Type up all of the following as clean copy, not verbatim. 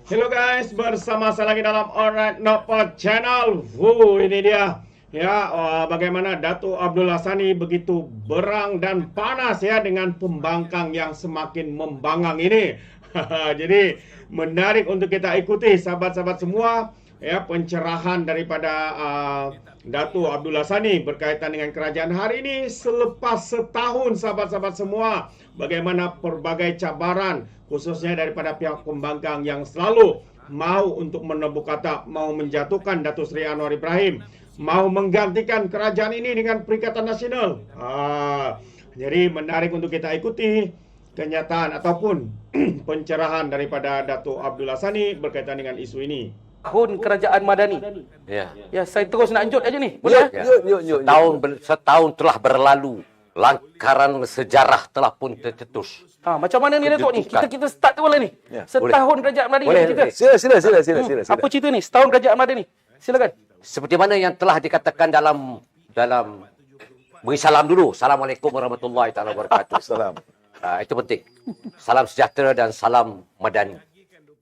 Hello guys, bersama saya lagi dalam Alright Nopod Channel. Ini dia. Ya, bagaimana Datuk Abdul Hassani begitu berang dan panas ya dengan pembangkang yang semakin membangang ini. Jadi menarik untuk kita ikuti sahabat-sahabat semua ya, pencerahan daripada Datuk Abdul Hassani berkaitan dengan kerajaan hari ini selepas setahun sahabat-sahabat semua. Bagaimana pelbagai cabaran khususnya daripada pihak pembangkang yang selalu mau untuk menebuk kata, mau menjatuhkan Datuk Seri Anwar Ibrahim, mau menggantikan kerajaan ini dengan Perikatan Nasional. Jadi menarik untuk kita ikuti kenyataan ataupun pencerahan daripada Datuk Abdul Hassani berkaitan dengan isu ini. Tahun kerajaan Madani. Ya, saya terus nak lanjut aja ni. Boleh? Yuk. Setahun telah berlalu. Langkaran sejarah telah pun tercetus. Macam mana ni Datuk ni? Kita start dulu ni. Ya, Setahun kerajaan Madani. Boleh. Sila. Apa cerita ni? Setahun kerajaan Madani. Silakan. Seperti mana yang telah dikatakan dalam beri salam dulu. Assalamualaikum warahmatullahi taala wabarakatuh. Salam. Itu penting. Salam sejahtera dan salam madani.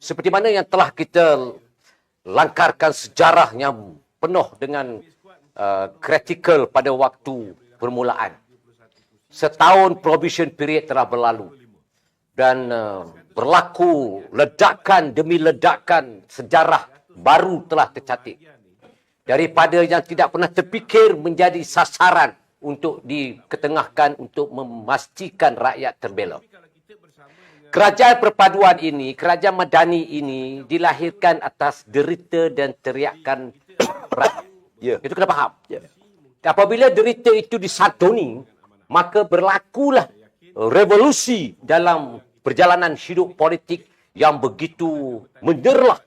Seperti mana yang telah kita langkarkan sejarah yang penuh dengan kritikal pada waktu permulaan. Setahun probation period telah berlalu. Dan berlaku ledakan demi ledakan sejarah baru telah tercatat. Daripada yang tidak pernah terfikir menjadi sasaran untuk diketengahkan untuk memastikan rakyat terbela. Kerajaan perpaduan ini, kerajaan Madani ini dilahirkan atas derita dan teriakan rakyat. Itu kena faham. Apabila derita itu disadoni, maka berlakulah revolusi dalam perjalanan hidup politik yang begitu menderlah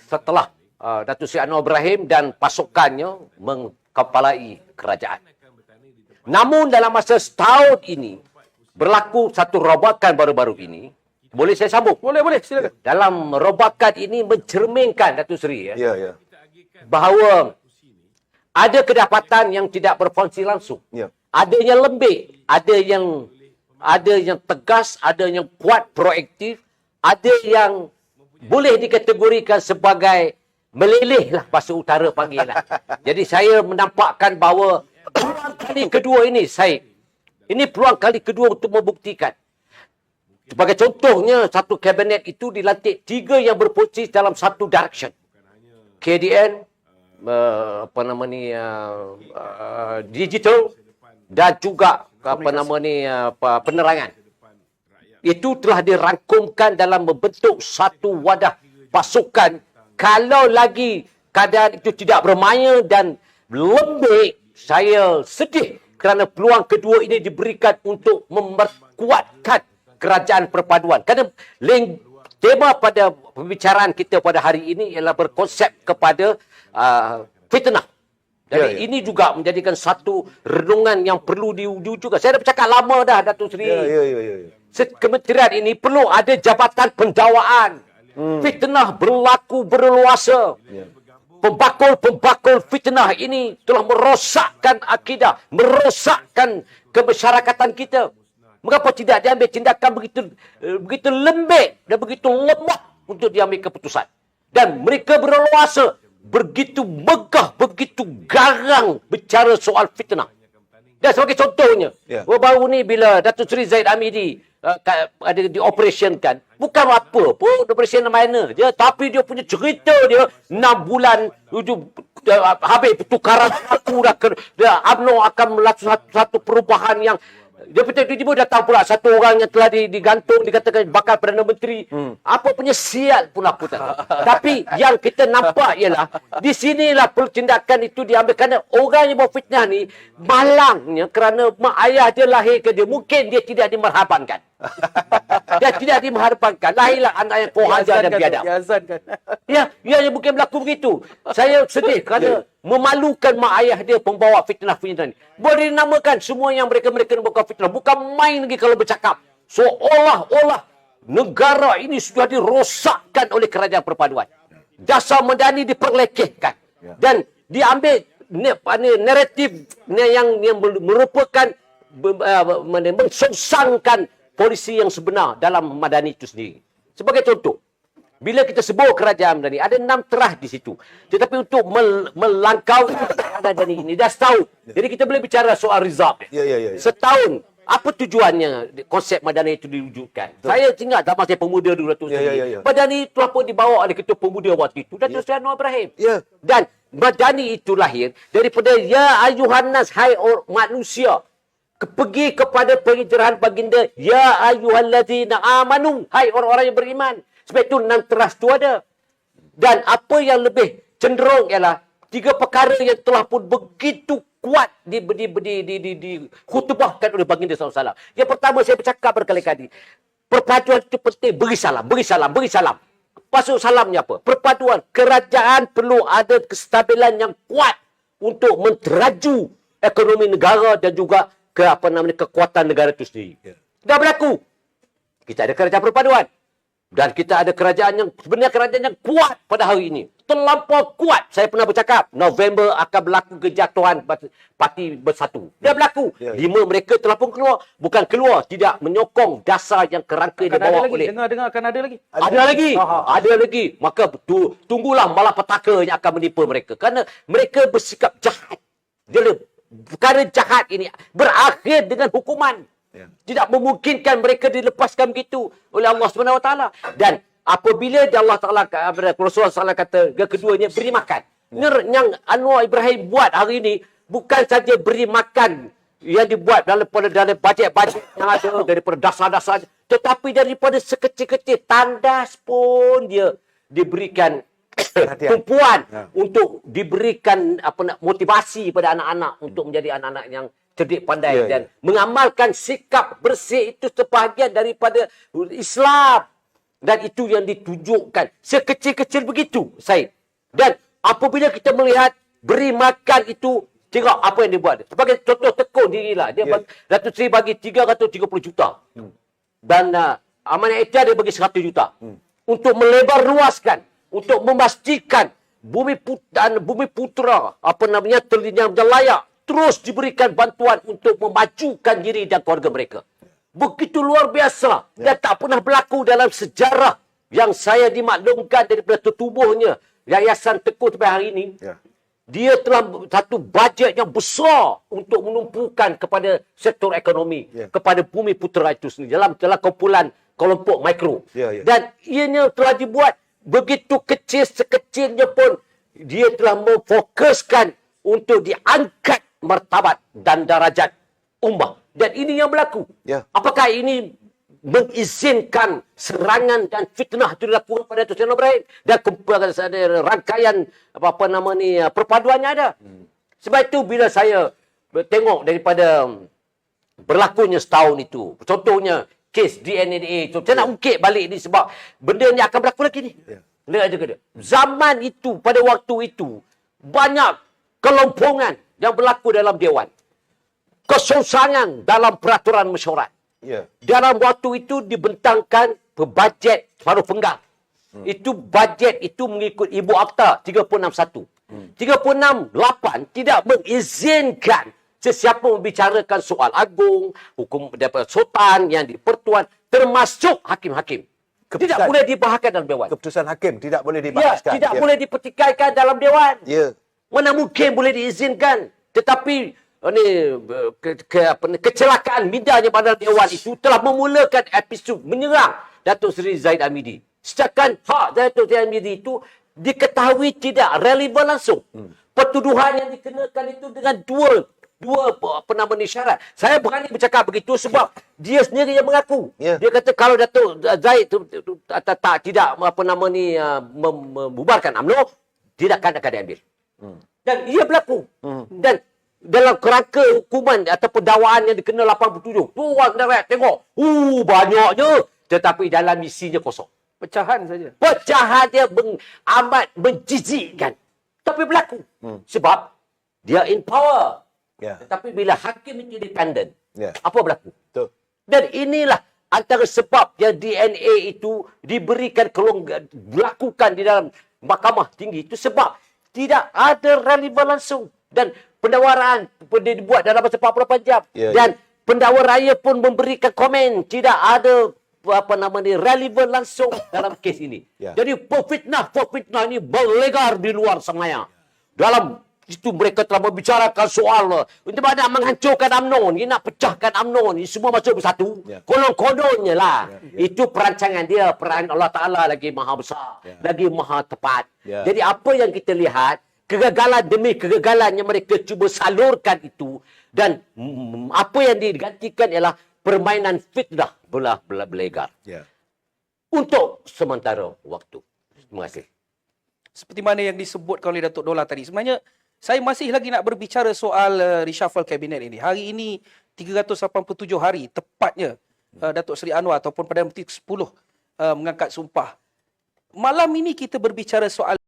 setelah Datuk Seri Anwar Ibrahim dan pasukannya mengkepalai kerajaan. Namun dalam masa setahun ini, berlaku satu robakan baru-baru ini. Boleh saya sambung? Boleh, silakan. Dalam robakan ini mencerminkan Datuk Seri Ya. bahawa ada kedapatan yang tidak berfungsi langsung. Ya. Adanya lembik, ada yang tegas, ada yang kuat proaktif, ada yang boleh dikategorikan sebagai meleleh lah bahasa utara panggil lah. Jadi saya menampakkan bahawa peluang kali kedua ini, ini peluang kali kedua untuk membuktikan. Sebagai contohnya, satu kabinet itu dilantik 3 yang berfungsi dalam satu direction. KDN, digital dan juga penerangan. Itu telah dirangkumkan dalam membentuk satu wadah pasukan. Kalau lagi keadaan itu tidak bermaya dan lembik, saya sedih kerana peluang kedua ini diberikan untuk memperkuatkan kerajaan perpaduan. Kerana tema pada pembicaraan kita pada hari ini ialah berkonsep kepada fitnah. Jadi ini juga menjadikan satu renungan yang perlu diwujudkan. Saya dah bercakap lama dah, Datuk Seri. Ya. Kementerian ini perlu ada jabatan pendakwaan. Fitnah berlaku berluasa. Pembakul-pembakul fitnah ini telah merosakkan akidah, merosakkan kemasyarakatan kita. Mengapa tidak diambil tindakan begitu lembik dan begitu lemah untuk diambil keputusan? Dan mereka berluasa, begitu megah, begitu garang bicara soal fitnah. Dan sebagai contohnya, baru ni bila Datuk Seri Zahid Hamidi ada dioperationkan, bukan apa pun operation minor je, tapi dia punya cerita dia 6 bulan habis pertukaran aku dah UMNO akan melakukan satu perubahan yang dia tiba-tiba datang pula satu orang yang telah digantung, dikatakan bakal Perdana Menteri. Apa punya sial pula aku tak tahu. Tapi yang kita nampak ialah di sinilah tindakan itu diambil kerana orang yang buat fitnah ni malangnya kerana mak ayah dia lahir ke dia. Mungkin dia tidak dimerhabankan. Dia tidak dimerhabankan. Lahirlah anak yang pohaja dan biadab. Ya, mungkin berlaku begitu. Saya sedih kerana memalukan mak ayah dia pembawa fitnah-fitnah ni. Boleh dinamakan semua yang mereka membawa fitnah. Bukan main lagi kalau bercakap. Seolah-olah negara ini sudah dirosakkan oleh kerajaan perpaduan. Dasar Madani diperlekehkan. Dan diambil naratif yang merupakan mensongsangkan polisi yang sebenar dalam Madani itu sendiri. Sebagai contoh, bila kita sebut kerajaan Madani, ada 6 terah di situ. Tetapi untuk melangkaui Madani ini, dah setahun. Jadi kita boleh bicara soal result. Ya. Setahun. Apa tujuannya konsep Madani itu diwujudkan? Saya ingat zaman saya pemuda dulu Datuk Seri. Ya. Madani telah pun dibawa oleh ketua pemuda waktu itu, Datuk Seri Anwar Ibrahim. Ya. Dan Madani itu lahir daripada ya ayuhannas, hai manusia. Pergi kepada pencerahan baginda, ya ayyuhallazina amanu, hai orang-orang yang beriman. Sebab itu 6 teras tu ada. Dan apa yang lebih cenderung ialah 3 perkara yang telah pun begitu kuat khutbahkan oleh baginda SAW. Yang pertama saya bercakap berkali-kali. Perpaduan itu penting. Beri salam. Maksud salamnya apa? Perpaduan. Kerajaan perlu ada kestabilan yang kuat untuk menteraju ekonomi negara dan juga kekuatan negara itu sendiri. Dah berlaku. Kita ada kerajaan perpaduan. Dan kita ada kerajaan yang sebenarnya kerajaan yang kuat pada hari ini. Terlampau kuat. Saya pernah bercakap, November akan berlaku kejatuhan parti bersatu. Dah berlaku. 5 mereka telah pun keluar. Bukan keluar, tidak menyokong dasar yang kerangka yang dibawa oleh. Dengar akan ada lagi. Ada lagi. Maka tunggulah malapetaka yang akan menimpa mereka. Kerana mereka bersikap jahat. Jadi, perkara jahat ini berakhir dengan hukuman. Tidak memungkinkan mereka dilepaskan begitu oleh Allah SWT. Dan apabila Allah Ta'ala, Rasulullah SAW kata, yang keduanya, beri makan. Yang Anwar Ibrahim buat hari ini, bukan saja beri makan yang dibuat dalam bajet-bajet yang ada, daripada dasar-dasar, tetapi daripada sekecil-kecil tandas pun dia diberikan tumpuan untuk diberikan motivasi pada anak-anak untuk menjadi anak-anak yang cerdik pandai dan mengamalkan sikap bersih itu sebahagian daripada Islam. Dan itu yang ditunjukkan. Sekecil-kecil begitu, Syed. Dan apabila kita melihat beri makan itu, tengok apa yang dia buat. Sebagai contoh tekun dirilah. Datuk Seri bagi 330 juta. Dan Amanah Ikhtiar dia bagi 100 juta. Untuk melebar luaskan. Untuk memastikan bumi putra, terlihat layak. Terus diberikan bantuan untuk memajukan diri dan keluarga mereka. Begitu luar biasa. Dan tak pernah berlaku dalam sejarah yang saya dimaklumkan daripada tertubuhnya Yayasan Tekun sampai hari ini. Dia telah satu bajet yang besar untuk menumpukan kepada sektor ekonomi, kepada bumi putera itu sendiri dalam kumpulan kelompok mikro. Dan ianya telah dibuat begitu kecil, sekecilnya pun dia telah memfokuskan untuk diangkat martabat dan darajat ummah. Dan ini yang berlaku. Apakah ini mengizinkan serangan dan fitnah itu dilakukan pada Datuk Seri Ibrahim? Dan ada rangkaian perpaduannya ada. Sebab itu bila saya tengok daripada berlakunya setahun itu, contohnya kes DNA itu, saya nak ungkit balik ni sebab benda ni akan berlaku lagi ni. Zaman itu, pada waktu itu, banyak kelompongan yang berlaku dalam Dewan. Kesosangan dalam peraturan mesyuarat. Dalam waktu itu dibentangkan bajet separuh penggal. Itu bajet itu mengikut Ibu Akta 361. 368 tidak mengizinkan sesiapa membicarakan soal agung, hukum daripada sultan yang di pertuan, termasuk hakim-hakim. Tidak boleh dibahaskan dalam Dewan. Keputusan hakim tidak boleh dibahaskan. Tidak boleh dipertikaikan dalam Dewan. Mana mungkin boleh diizinkan. Tetapi kecelakaan mindanya pada Dewan itu telah memulakan episod menyerang Datuk Seri Zahid Hamidi. Sedangkan hak Datuk Seri Hamidi itu diketahui tidak relevan langsung. Pertuduhan yang dikenakan itu dengan dua syarat. Saya berani bercakap begitu sebab dia sendiri yang mengaku. Dia kata kalau Datuk Zahid tidak membubarkan UMNO, tidak akan diambil. Dan ia berlaku. Dan dalam kerangka hukuman atau dakwaan yang dikena 87. Tuan direct tengok. Banyaknya. Tetapi dalam misinya kosong. Pecahan saja. Pecahan dia amat menjijikkan. Tapi berlaku. Sebab dia in power. Tetapi bila hakim itu independen, apa berlaku? Dan inilah antara sebab yang DNA itu diberikan dilakukan di dalam mahkamah tinggi itu sebab tidak ada relevan langsung. Dan pendawaran dibuat dalam masa 48 jam. Dan pendakwa raya pun memberikan komen. Tidak ada relevan langsung dalam kes ini. Ya. Jadi fitnah ini berlegar di luar sana. Dalam itu mereka telah membicarakan soal untuk mana menghancurkan UMNO, ini nak pecahkan UMNO, ini semua masuk bersatu. Ya. Konon-kononnya lah. Ya. Itu perancangan dia, peran Allah Ta'ala lagi maha besar, lagi maha tepat. Ya. Jadi apa yang kita lihat, kegagalan demi kegagalan yang mereka cuba salurkan itu, dan apa yang digantikan ialah permainan fitnah belegar. Ya. Untuk sementara waktu. Terima kasih. Seperti mana yang disebutkan oleh Datuk Dollah tadi. Sebenarnya, saya masih lagi nak berbicara soal reshuffle kabinet ini. Hari ini 387 hari tepatnya Datuk Seri Anwar ataupun Perdana Menteri ke-10 mengangkat sumpah. Malam ini kita berbicara soal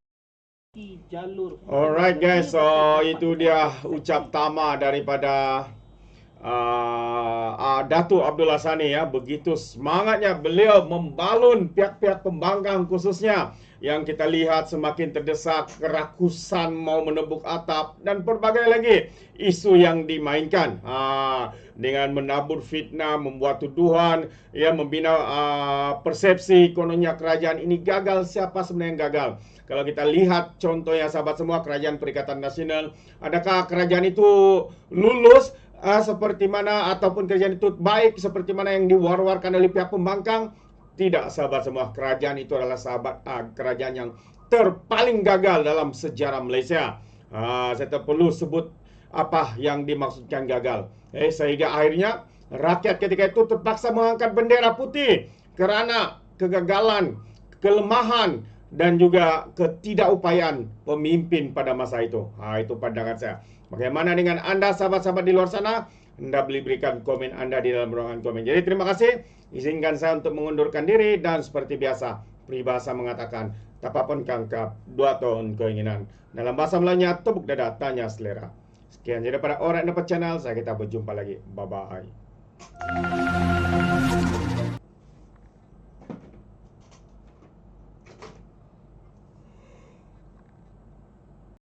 jalur. Alright guys, so itu dia ucap tama daripada Datuk Abdullah Sani ya. Begitu semangatnya beliau membalun pihak-pihak pembangkang khususnya yang kita lihat semakin terdesak, kerakusan mau menebuk atap dan berbagai lagi isu yang dimainkan dengan menabur fitnah, membuat tuduhan, ya membina persepsi kononnya kerajaan ini gagal. Siapa sebenarnya yang gagal? Kalau kita lihat contohnya sahabat semua, Kerajaan Perikatan Nasional, adakah kerajaan itu lulus seperti mana ataupun kerajaan itu baik seperti mana yang diwar-warkan oleh pihak pembangkang? Tidak sahabat semua, kerajaan itu adalah kerajaan yang terpaling gagal dalam sejarah Malaysia. Saya tak perlu sebut apa yang dimaksudkan gagal. Sehingga akhirnya rakyat ketika itu terpaksa mengangkat bendera putih kerana kegagalan, kelemahan dan juga ketidakupayaan pemimpin pada masa itu. Itu pandangan saya. Bagaimana dengan Anda sahabat-sahabat di luar sana? Anda boleh berikan komen Anda di dalam ruangan komen. Jadi terima kasih. Izinkan saya untuk mengundurkan diri dan seperti biasa, peribahasa mengatakan, tapapun kangkap, dua tahun keinginan. Dalam bahasa Melayunya, tepuk dada, tanya selera. Sekian jadi daripada Alright Dapat Channel, saya kita berjumpa lagi. Bye-bye.